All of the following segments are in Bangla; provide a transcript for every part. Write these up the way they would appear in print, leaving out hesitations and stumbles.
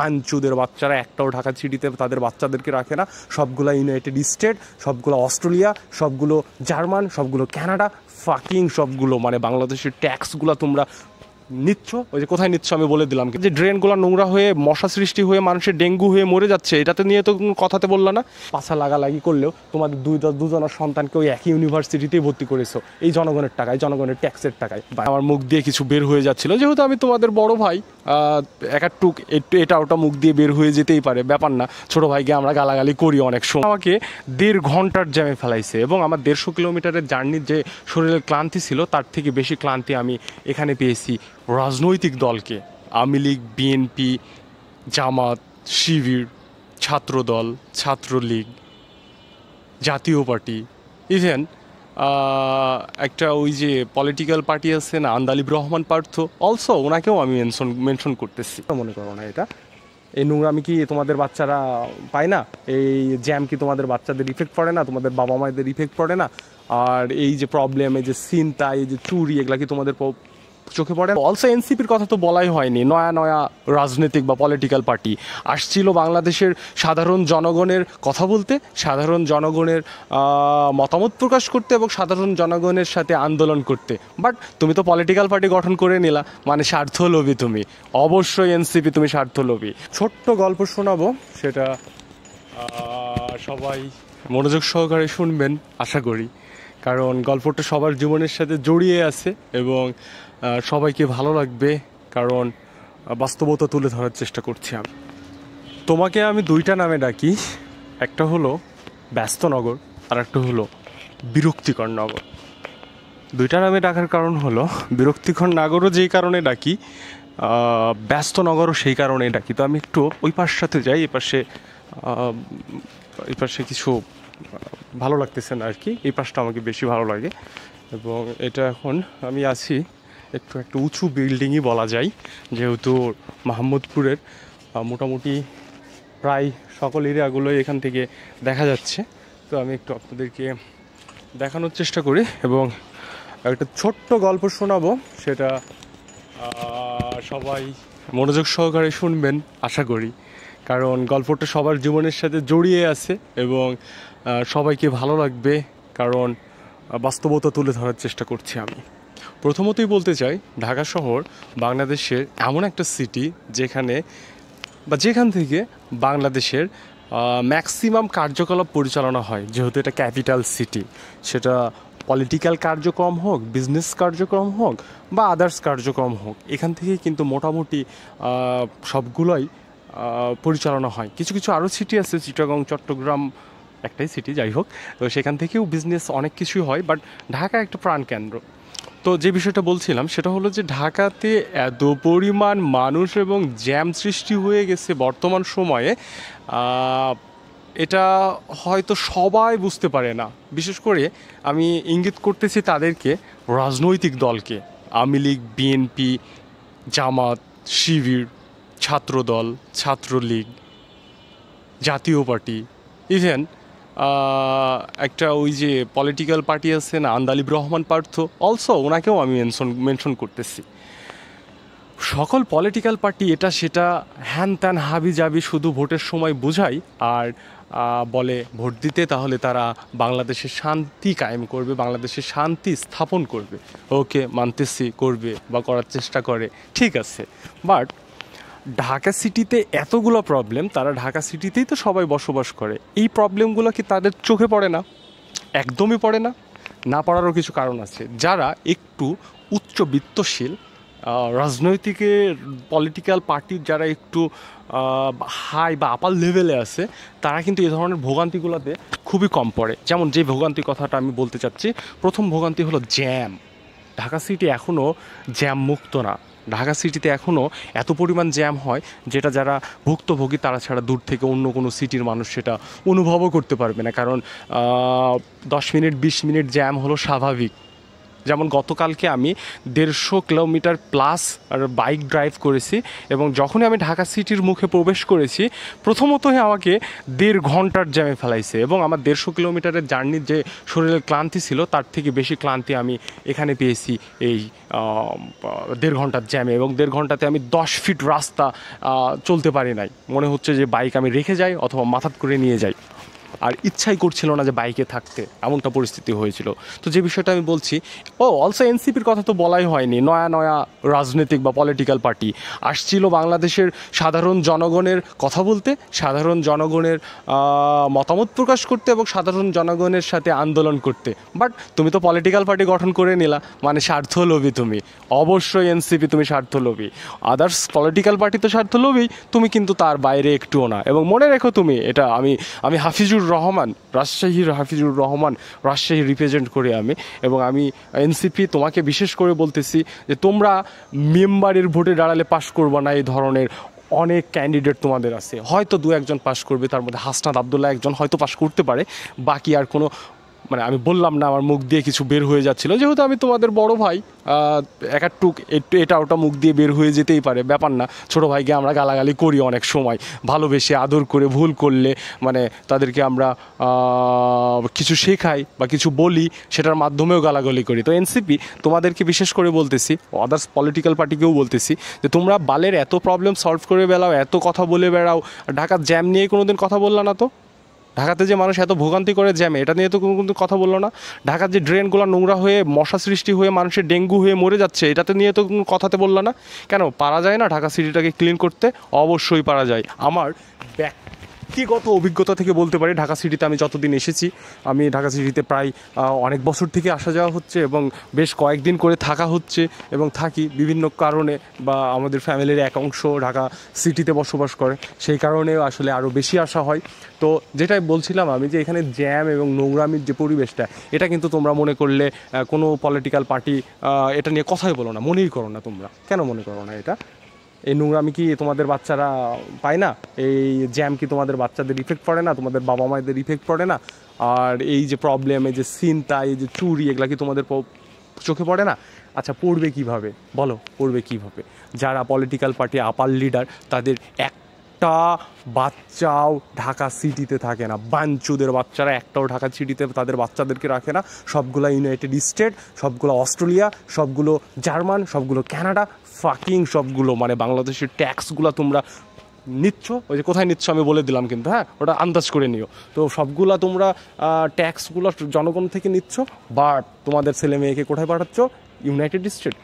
আঞ্চুদের বাচ্চারা একটাও ঢাকা সিটিতে তাদের বাচ্চাদেরকে রাখে না। সবগুলো ইউনাইটেড স্টেট, সবগুলো অস্ট্রেলিয়া, সবগুলো জার্মান, সবগুলো কানাডা, ফাকিং সবগুলো মানে বাংলাদেশের ট্যাক্সগুলো তোমরা নিচ্ছ। ওই যে কোথায় নিচ্ছ আমি বলে দিলাম, যে ড্রেনগুলো নোংরা হয়ে মশা সৃষ্টি হয়ে মানুষের ডেঙ্গু হয়ে মরে যাচ্ছে, এটাতে নিয়ে তো কোনো কথাতে বললা না। পাছা লাগালাগি করলেও তোমাদের দুজনের সন্তানকে ওই একই ইউনিভার্সিটিতেই ভর্তি করেছো এই জনগণের টাকায়, জনগণের ট্যাক্সের টাকায়। আমার মুখ দিয়ে কিছু বের হয়ে যাচ্ছিল, যেহেতু আমি তোমাদের বড় ভাই, একটু এটা ওটা মুখ দিয়ে বের হয়ে যেতেই পারে, ব্যাপার না। ছোট ভাইকে আমরা গালাগালি করি অনেক সময়। আমাকে 1.5 ঘন্টার জ্যামে ফেলাইছে এবং আমার 150 কিলোমিটারের জার্নির যে শরীরের ক্লান্তি ছিল তার থেকে বেশি ক্লান্তি আমি এখানে পেয়েছি রাজনৈতিক দলকে। আওয়ামী লীগ, বিএনপি, জামাত, শিবির, ছাত্রদল, ছাত্রলীগ, জাতীয় পার্টি, ইভেন একটা ওই যে পলিটিক্যাল পার্টি আছে না, আন্দালিব রহমান পার্থ, অলসো ওনাকেও আমি মেনশন করতেছি। মনে করো না এটা এই নোংরামি কি তোমাদের বাচ্চারা পায় না? এই জ্যাম কি তোমাদের বাচ্চাদের ইফেক্ট পড়ে না? তোমাদের বাবা মায়েদের ইফেক্ট পড়ে না? আর এই যে প্রবলেম, এই যে চিন্তা, এই যে চুরি, এগুলা কি তোমাদের চোখে পড়ে? অলসো এনসিপির কথা তো বলাই হয়নি। নয়া রাজনৈতিক বা পলিটিক্যাল পার্টি আসছিল বাংলাদেশের সাধারণ জনগণের কথা বলতে, সাধারণ জনগণের মতামত প্রকাশ করতে এবং সাধারণ জনগণের সাথে আন্দোলন করতে। বাট তুমি তো পলিটিক্যাল পার্টি গঠন করে নিলা, মানে স্বার্থলোভী তুমি। অবশ্যই এনসিপি, তুমি স্বার্থলোভী। ছোট্ট গল্প শোনাবো, সেটা সবাই মনোযোগ সহকারে শুনবেন আশা করি, কারণ গল্পটা সবার জীবনের সাথে জড়িয়ে আছে এবং সবাইকে ভালো লাগবে, কারণ বাস্তবতা তুলে ধরার চেষ্টা করছি আমি। তোমাকে আমি 2টা নামে ডাকি, একটা হলো ব্যস্তনগর আর একটা হলো বিরক্তিকর নগর। 2টা নামে ডাকার কারণ হলো, বিরক্তিকর নগরও যেই কারণে ডাকি, ব্যস্তনগরও সেই কারণেই ডাকি। তো আমি একটু ওই পাশটাতে যাই, এই পাশে কিছু ভালো লাগতেছে না আর কি, এই পাশটা আমাকে বেশি ভালো লাগে। এবং এটা এখন আমি আছি একটু উঁচু বিল্ডিংই বলা যায়, যেহেতু মাহমুদপুরের মোটামুটি প্রায় সকল এরিয়াগুলোই এখান থেকে দেখা যাচ্ছে। তো আমি একটু আপনাদেরকে দেখানোর চেষ্টা করি এবং একটা ছোট্ট গল্প শোনাবো, সেটা সবাই মনোযোগ সহকারে শুনবেন আশা করি, কারণ গল্পটা সবার জীবনের সাথে জড়িয়ে আছে এবং সবাইকে ভালো লাগবে, কারণ বাস্তবতা তুলে ধরার চেষ্টা করছি আমি। প্রথমতই বলতে চাই, ঢাকা শহর বাংলাদেশের এমন একটা সিটি যেখান থেকে বাংলাদেশের ম্যাক্সিমাম কার্যকলাপ পরিচালনা হয়। যেহেতু এটা ক্যাপিটাল সিটি, সেটা পলিটিক্যাল কার্যক্রম হোক, বিজনেস কার্যক্রম হোক বা আদার্স কার্যক্রম হোক, এখান থেকে কিন্তু মোটামুটি সবগুলোই পরিচালনা হয়। কিছু কিছু আরও সিটি আছে, চিটাগং, চট্টগ্রাম, একটাই সিটি যাই হোক, তো সেখান থেকেও বিজনেস অনেক কিছুই হয়, বাট ঢাকা একটা প্রাণকেন্দ্র। তো যে বিষয়টা বলছিলাম সেটা হলো যে ঢাকাতে এত পরিমাণ মানুষ এবং জ্যাম সৃষ্টি হয়ে গেছে বর্তমান সময়ে, এটা হয়তো সবাই বুঝতে পারে না। বিশেষ করে আমি ইঙ্গিত করতেছি তাদেরকে, রাজনৈতিক দলকে, আওয়ামী লীগ, বিএনপি, জামাত, শিবির, ছাত্রদল, ছাত্রলীগ, জাতীয় পার্টি, ইভেন একটা ওই যে পলিটিক্যাল পার্টি আছে না, আন্দালিব রহমান পার্থ, অলসো ওনাকেও আমি মেনশন করতেছি। সকল পলিটিক্যাল পার্টি এটা সেটা হ্যান ত্যান হাবি জাবি শুধু ভোটের সময় বোঝায় আর বলে ভোট দিতে, তাহলে তারা বাংলাদেশের শান্তি কায়েম করবে, বাংলাদেশের শান্তি স্থাপন করবে। ওকে, মানতেছি, করবে বা করার চেষ্টা করে, ঠিক আছে। বাট ঢাকা সিটিতে এতগুলো প্রবলেম, তারা ঢাকা সিটিতেই তো সবাই বসবাস করে, এই প্রবলেমগুলো কি তাদের চোখে পড়ে না? একদমই পড়ে না। না পড়ারও কিছু কারণ আছে। যারা একটু উচ্চবিত্তশীল রাজনৈতিকের পলিটিক্যাল পার্টির যারা একটু হাই বা আপার লেভেলে আছে, তারা কিন্তু এই ধরনের ভোগান্তিগুলোতে খুবই কম পড়ে। যেমন যে ভোগান্তি কথাটা আমি বলতে চাচ্ছি, প্রথম ভোগান্তি হলো জ্যাম। ঢাকা সিটি এখনও জ্যাম মুক্ত না। ঢাকা সিটিতে এখনও এত পরিমাণ জ্যাম হয়, যেটা যারা ভুক্তভোগী তারা ছাড়া দূর থেকে অন্য কোনো সিটির মানুষ সেটা অনুভবও করতে পারবে না। কারণ 10 মিনিট 20 মিনিট জ্যাম হলো স্বাভাবিক, যেমন গতকালকে আমি 150 কিলোমিটার প্লাস আর বাইক ড্রাইভ করেছি এবং যখনই আমি ঢাকা সিটির মুখে প্রবেশ করেছি প্রথমতই আমাকে 1.5 ঘন্টার জ্যামে ফেলাইছে এবং আমার 150 কিলোমিটারের জার্নির যে শরীরের ক্লান্তি ছিল তার থেকে বেশি ক্লান্তি আমি এখানে পেয়েছি এই 1.5 ঘন্টার জ্যামে। এবং 1.5 ঘন্টাতে আমি 10 ফিট রাস্তা চলতে পারি নাই, মনে হচ্ছে যে বাইক আমি রেখে যাই অথবা মাথাত করে নিয়ে যাই, আর ইচ্ছাই করছিল না যে বাইকে থাকতে, এমনটা পরিস্থিতি হয়েছিল। তো যে বিষয়টা আমি বলছি, অলসো এনসিপির কথা তো বলাই হয়নি। নয়া নয়া রাজনৈতিক বা পলিটিক্যাল পার্টি আসছিল বাংলাদেশের সাধারণ জনগণের কথা বলতে, সাধারণ জনগণের মতামত প্রকাশ করতে এবং সাধারণ জনগণের সাথে আন্দোলন করতে। বাট তুমি তো পলিটিক্যাল পার্টি গঠন করে নিলা, মানে স্বার্থলোভী তুমি। অবশ্যই এনসিপি তুমি স্বার্থলোভী, আদার্স পলিটিক্যাল পার্টি তো স্বার্থলোভী, তুমি কিন্তু তার বাইরে একটুও না। এবং মনে রেখো তুমি এটা, আমি হাফিজুর রহমান, রাজশাহীর হাফিজুর রহমান, রাজশাহী রিপ্রেজেন্ট করি আমি। এবং আমি এনসিপি তোমাকে বিশেষ করে বলতেছি যে তোমরা মেম্বারের ভোটে দাঁড়ালে পাশ করবা না, এই ধরনের অনেক ক্যান্ডিডেট তোমাদের আছে, হয়তো 2-1 পাশ করবে, তার মধ্যে হাসনাত আবদুল্লাহ একজন হয়তো পাশ করতে পারে, বাকি আর কোনো, মানে আমি বললাম না আমার মুখ দিয়ে কিছু বের হয়ে যাচ্ছিলো, যেহেতু আমি তোমাদের বড় ভাই, একটু এটা ওটা মুখ দিয়ে বের হয়ে যেতেই পারে, ব্যাপার না। ছোটো ভাইকে আমরা গালাগালি করি অনেক সময়, ভালোবেসে আদর করে, ভুল করলে মানে তাদেরকে আমরা কিছু শেখাই বা কিছু বলি, সেটার মাধ্যমেও গালাগালি করি। তো এনসিপি তোমাদেরকে বিশেষ করে বলতেছি, আদার্স পলিটিক্যাল পার্টিকেও বলতেছি যে তোমরা বালের এত প্রবলেম সলভ করে বেড়াও, এত কথা বলে বেড়াও, ঢাকার জ্যাম নিয়ে কোনোদিন কথা বললা না তো? ঢাকাতে যে মানুষ এত ভোগান্তি করে জ্যামে, এটা নিয়ে তো কোনো কথা বললো না। ঢাকার যে ড্রেনগুলো নোংরা হয়ে মশা সৃষ্টি হয়ে মানুষের ডেঙ্গু হয়ে মরে যাচ্ছে, এটাতে নিয়ে তো কোনো কথাতে বললো না। কেন পারা যায় না ঢাকা সিটিটাকে ক্লিন করতে? অবশ্যই পারা যায়। আমার ব্যক্তিগত অভিজ্ঞতা থেকে বলতে পারি, ঢাকা সিটিতে আমি যতদিন এসেছি, আমি ঢাকা সিটিতে প্রায় অনেক বছর থেকে আসা যাওয়া হচ্ছে এবং বেশ কয়েকদিন করে থাকা হচ্ছে এবং থাকি বিভিন্ন কারণে, বা আমাদের ফ্যামিলির এক অংশ ঢাকা সিটিতে বসবাস করে, সেই কারণেও আসলে আরও বেশি আসা হয়। তো যেটাই বলছিলাম আমি, যে এখানে জ্যাম এবং নোংরামির যে পরিবেশটা, এটা কিন্তু তোমরা মনে করলে কোনো পলিটিক্যাল পার্টি এটা নিয়ে কথাই বলো না, মনেই করো না। তোমরা কেন মনে করো না এটা? এই নোংরামি কি তোমাদের বাচ্চারা পায় না? এই জ্যাম কি তোমাদের বাচ্চাদের ইফেক্ট পড়ে না? তোমাদের বাবা মায়েদের ইফেক্ট পড়ে না? আর এই যে প্রবলেম, এই যে ছিনতাই, এই যে চুরি, এগুলা কি তোমাদের চোখে পড়ে না? আচ্ছা পড়বে কিভাবে বলো, পড়বে কিভাবে? যারা পলিটিক্যাল পার্টি আপার লিডার, তাদের একটা বাচ্চাও ঢাকা সিটিতে থাকে না, বাঞ্চুদের বাচ্চারা একটাও ঢাকা সিটিতে তাদের বাচ্চাদেরকে রাখে না। সবগুলো ইউনাইটেড স্টেট, সবগুলো অস্ট্রেলিয়া, সবগুলো জার্মান, সবগুলো কানাডা, ফাকিং সবগুলো, মানে বাংলাদেশের ট্যাক্সগুলো তোমরা নিচ্ছ, ওই যে কোথায় নিচ্ছ আমি বলে দিলাম কিন্তু, হ্যাঁ ওটা আন্দাজ করে নিও। তো সবগুলা তোমরা ট্যাক্সগুলো জনগণ থেকে নিচ্ছ, বাট তোমাদের ছেলে মেয়েকে কোথায় পাঠাচ্ছ? ইউনাইটেড স্টেট,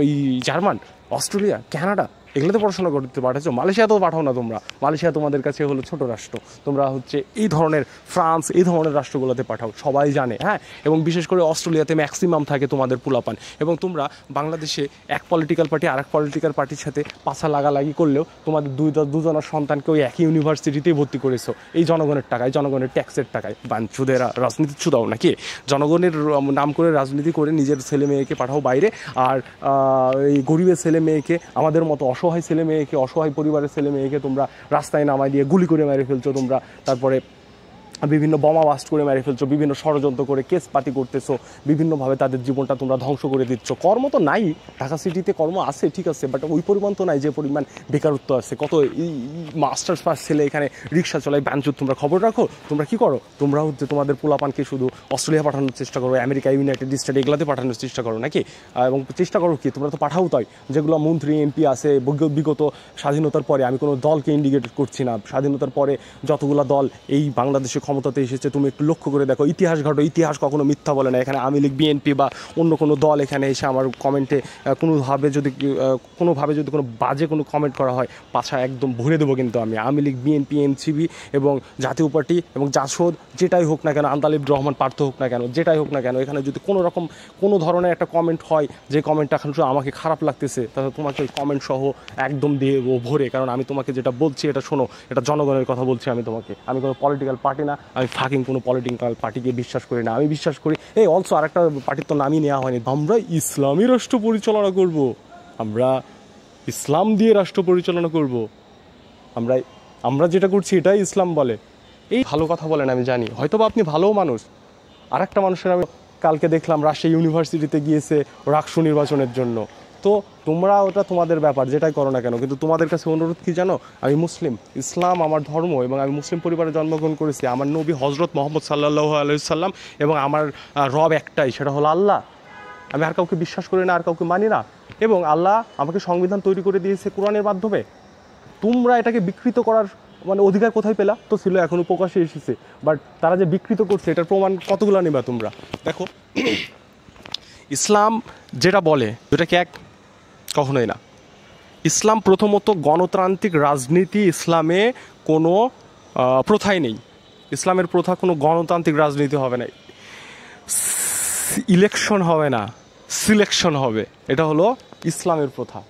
এই জার্মান, অস্ট্রেলিয়া, কানাডা, এগুলোতে পড়াশোনা করতে পাঠাচ্ছ। মালয়েশিয়াতেও পাঠাও না তোমরা, মালয়েশিয়া তোমাদের কাছে হলো ছোট রাষ্ট্র। তোমরা হচ্ছে এই ধরনের ফ্রান্স, এই ধরনের রাষ্ট্রগুলোতে পাঠাও, সবাই জানে। হ্যাঁ, এবং বিশেষ করে অস্ট্রেলিয়াতে ম্যাক্সিমাম থাকে তোমাদের পোলাপান। এবং তোমরা বাংলাদেশে এক পলিটিক্যাল পার্টি আর এক পলিটিক্যাল পার্টির সাথে পাছা লাগালাগি করলেও তোমাদের দুজনের সন্তানকে ওই একই ইউনিভার্সিটিতেই ভর্তি করেছো, এই জনগণের টাকায়, জনগণের ট্যাক্সের টাকায়। বাঞ্চুদেরা রাজনীতি ছুদাও নাকি? জনগণের নাম করে রাজনীতি করে নিজের ছেলে মেয়েকে পাঠাও বাইরে, আর এই গরিবের ছেলে মেয়েকে, আমাদের মতো অসহায় ছেলে মেয়েকে, অসহায় পরিবারের ছেলে মেয়েকে তোমরা রাস্তায় নামায় দিয়ে গুলি করে মেরে ফেলছো তোমরা। তারপরে বিভিন্ন বোমা বাস্ট করে মেরে ফেলছো, বিভিন্ন ষড়যন্ত্র করে কেস পাতি করতেছো, বিভিন্নভাবে তাদের জীবনটা তোমরা ধ্বংস করে দিচ্ছ। কর্ম তো নাই ঢাকা সিটিতে, কর্ম আছে ঠিক আছে, বাট ওই পরিমাণ তো নাই যে পরিমাণ বেকারত্ব আছে। কত মাস্টার্স পাস ছেলে এখানে রিক্সা চলায়, বাঞ্চুর। তোমরা খবর রাখো, তোমরা কি করো? তোমরা হচ্ছে তোমাদের পোলাপানকে শুধু অস্ট্রেলিয়া পাঠানোর চেষ্টা করো, আমেরিকা, ইউনাইটেড স্টেট, এগুলাতে পাঠানোর চেষ্টা করো নাকি? এবং চেষ্টা করো কি, তোমরা তো পাঠাও তাই, যেগুলো মন্ত্রী এমপি আছে বিগত স্বাধীনতার পরে, আমি কোনো দলকে ইন্ডিকেট করছি না, স্বাধীনতার পরে যতগুলো দল এই বাংলাদেশে ক্ষমতাতে এসেছে, তুমি একটু লক্ষ্য করে দেখো, ইতিহাস ঘটো, ইতিহাস কখনো মিথ্যা বলে না। এখানে আওয়ামী লীগ, বিএনপি বা অন্য কোনো দল এখানে এসে আমার কমেন্টে কোনোভাবে যদি কোনো বাজে কোনো কমেন্ট করা হয়, পাছা একদম ভরে দেবো কিন্তু আমি। আওয়ামী লীগ, বিএনপি, এনসিপি এবং জাতীয় পার্টি এবং জাসদ, যেটাই হোক না কেন, আন্তালিব রহমান পার্থ হোক না কেন, যেটাই হোক না কেন, এখানে যদি কোনো ধরনের একটা কমেন্ট হয়, যে কমেন্টটা এখন আমাকে খারাপ লাগতেছে, তাহলে তোমাকে ওই কমেন্ট সহ একদম দিয়ে ভরে। কারণ আমি তোমাকে যেটা বলছি এটা শোনো, এটা জনগণের কথা বলছি আমি তোমাকে। আমি কোনো পলিটিক্যাল পার্টি না, আমি ফাকিং কোনো পলিটিক্যাল পার্টিকে বিশ্বাস করি না। আমি বিশ্বাস করি, এই অলসো আরেকটা পার্টির তো নামই নেওয়া হয়নি, আমরা ইসলামী রাষ্ট্র পরিচালনা করব, আমরা ইসলাম দিয়ে রাষ্ট্র পরিচালনা করব, আমরা যেটা করছি এটাই ইসলাম বলে। এই ভালো কথা বলেন আমি জানি, হয়তো বা আপনি ভালো মানুষ, আর একটা মানুষের আমি কালকে দেখলাম রাজশাহী ইউনিভার্সিটিতে গিয়েছে রাকসু নির্বাচনের জন্য। তো তোমরা ওটা তোমাদের ব্যাপার, যেটাই করো না কেন, কিন্তু তোমাদের কাছে অনুরোধ কি জানো, আমি মুসলিম, ইসলাম আমার ধর্ম এবং আমি মুসলিম পরিবারে জন্মগ্রহণ করেছি। আমার নবী হজরত মোহাম্মদ সাল্লাল্লাহু আলাইহি সাল্লাম এবং আমার রব একটাই, সেটা হলো আল্লাহ। আমি আর কাউকে বিশ্বাস করি না, আর কাউকে মানি না, এবং আল্লাহ আমাকে সংবিধান তৈরি করে দিয়েছে কোরআনের মাধ্যমে। তোমরা এটাকে বিকৃত করার মানে অধিকার কোথায় পেলা? তো ছিল, এখনও প্রকাশে এসেছে, বাট তারা যে বিকৃত করছে এটার প্রমাণ কতগুলো নেবা তোমরা? দেখো, ইসলাম যেটা বলে যেটাকে এক কখনোই না। ইসলাম প্রথমত গণতান্ত্রিক রাজনীতি, ইসলামে কোনো প্রথাই নেই। ইসলামের প্রথা কোনো গণতান্ত্রিক রাজনীতি হবে না, ইলেকশন হবে না, সিলেকশন হবে, এটা হলো ইসলামের প্রথা।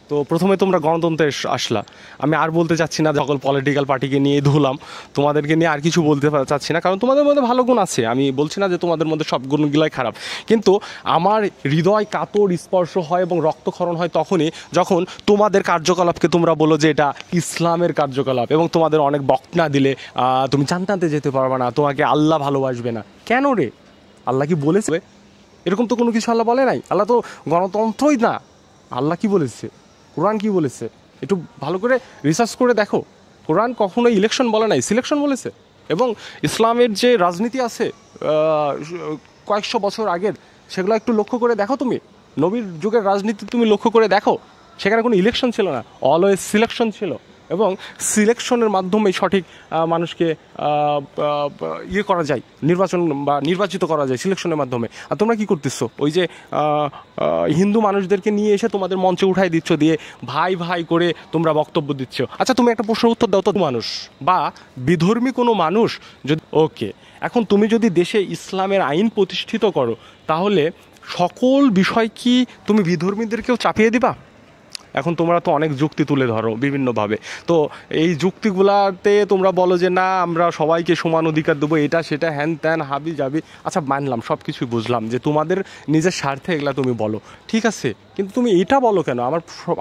তো প্রথমে তোমরা গণতন্ত্রে আসলা। আমি আর বলতে চাচ্ছি না, সকল পলিটিক্যাল পার্টিকে নিয়ে ধুলাম, তোমাদেরকে নিয়ে আর কিছু বলতে চাচ্ছি না, কারণ তোমাদের মধ্যে ভালো গুণ আছে, আমি বলছি না যে তোমাদের মধ্যে সব গুণগুলাই খারাপ। কিন্তু আমার হৃদয় কাতর স্পর্শ হয় এবং রক্তক্ষরণ হয় তখনই যখন তোমাদের কার্যকলাপকে তোমরা বলো যে এটা ইসলামের কার্যকলাপ, এবং তোমাদের অনেক বক্তনা দিলে তুমি জান্নাতে যেতে পারবে না, তোমাকে আল্লাহ ভালোবাসবে না। কেন রে? আল্লাহ কি বলেছে? এরকম তো কোনো কিছু আল্লাহ বলে নাই। আল্লাহ তো গণতন্ত্রই না। আল্লাহ কি বলেছে? কোরআন কি বলেছে? একটু ভালো করে রিসার্চ করে দেখো। কোরআন কখনো ইলেকশন বলে নাই, সিলেকশন বলেছে। এবং ইসলামের যে রাজনীতি আছে কয়েকশো বছর আগের, সেগুলো একটু লক্ষ্য করে দেখো। তুমি নবীর যুগের রাজনীতি তুমি লক্ষ্য করে দেখো, সেখানে কোনো ইলেকশন ছিল না, অলওয়েজ সিলেকশন ছিল, এবং সিলেকশনের মাধ্যমে সঠিক মানুষকে ইয়ে করা যায়, নির্বাচন বা নির্বাচিত করা যায় সিলেকশনের মাধ্যমে। আর তোমরা কি করতেছো? ওই যে হিন্দু মানুষদেরকে নিয়ে এসে তোমাদের মঞ্চে উঠাই দিচ্ছ, দিয়ে ভাই ভাই করে তোমরা বক্তব্য দিচ্ছ। আচ্ছা, তুমি একটা প্রশ্নের উত্তর দাও তো, মানুষ বা বিধর্মী কোনো মানুষ যদি, ওকে, এখন তুমি যদি দেশে ইসলামের আইন প্রতিষ্ঠিত করো, তাহলে সকল বিষয় কি তুমি বিধর্মীদেরকেও চাপিয়ে দিবা? এখন তোমরা তো অনেক যুক্তি তুলে ধরো বিভিন্নভাবে, তো এই যুক্তিগুলাতে তোমরা বলো যে না, আমরা সবাইকে সমান অধিকার দেবো, এটা সেটা হ্যান ত্যান হাবি যাবি। আচ্ছা, মানলাম, সব কিছুই বুঝলাম যে তোমাদের নিজের স্বার্থে এগুলা তুমি বলো, ঠিক আছে, কিন্তু তুমি এটা বলো কেন?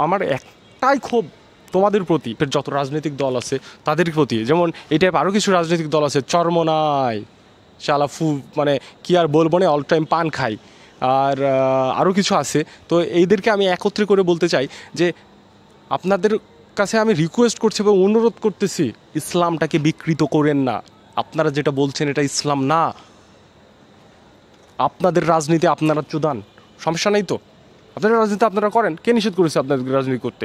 আমার একটাই ক্ষোভ তোমাদের প্রতি, যত রাজনৈতিক দল আছে তাদের প্রতি। যেমন এই টাইপ আরও কিছু রাজনৈতিক দল আছে, চরমনাই চালাফু, মানে কি আর বলবো না, অল টাইম পান খাই, আর আরও কিছু আছে। তো এইদেরকে আমি একত্রে করে বলতে চাই যে আপনাদের কাছে আমি রিকোয়েস্ট করছি এবং অনুরোধ করতেছি, ইসলামটাকে বিকৃত করেন না। আপনারা যেটা বলছেন এটা ইসলাম না। আপনাদের রাজনীতি আপনারা চুদান, সমস্যা নেই তো, আপনাদের রাজনীতি আপনারা করেন, কে নিষেধ করেছে আপনাদের রাজনীতি করতে?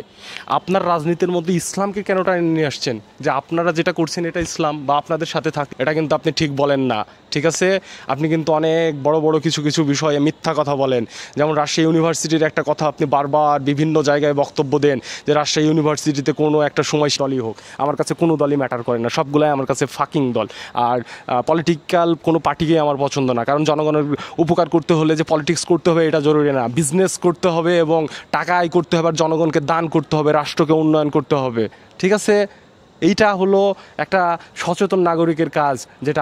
আপনার রাজনীতির মধ্যে ইসলামকে কেন টানে নিয়ে আসছেন যে আপনারা যেটা করছেন এটা ইসলাম বা আপনাদের সাথে থাক? এটা কিন্তু আপনি ঠিক বলেন না, ঠিক আছে? আপনি কিন্তু অনেক বড় বড় কিছু কিছু বিষয়ে মিথ্যা কথা বলেন। যেমন রাজশাহী ইউনিভার্সিটির একটা কথা আপনি বারবার বিভিন্ন জায়গায় বক্তব্য দেন যে রাজশাহী ইউনিভার্সিটিতে কোনো একটা সময় দলই হোক, আমার কাছে কোনো দলই ম্যাটার করে না, সবগুলাই আমার কাছে ফাকিং দল। আর পলিটিক্যাল কোনো পার্টিকেই আমার পছন্দ না, কারণ জনগণের উপকার করতে হলে যে পলিটিক্স করতে হবে এটা জরুরি না, বিজনেস করতে হবে এবং টাকা আয় করতে হবে, আর জনগণকে দান করতে হবে, রাষ্ট্রকে উন্নয়ন করতে হবে, ঠিক আছে? এইটা হলো একটা সচেতন নাগরিকের কাজ, যেটা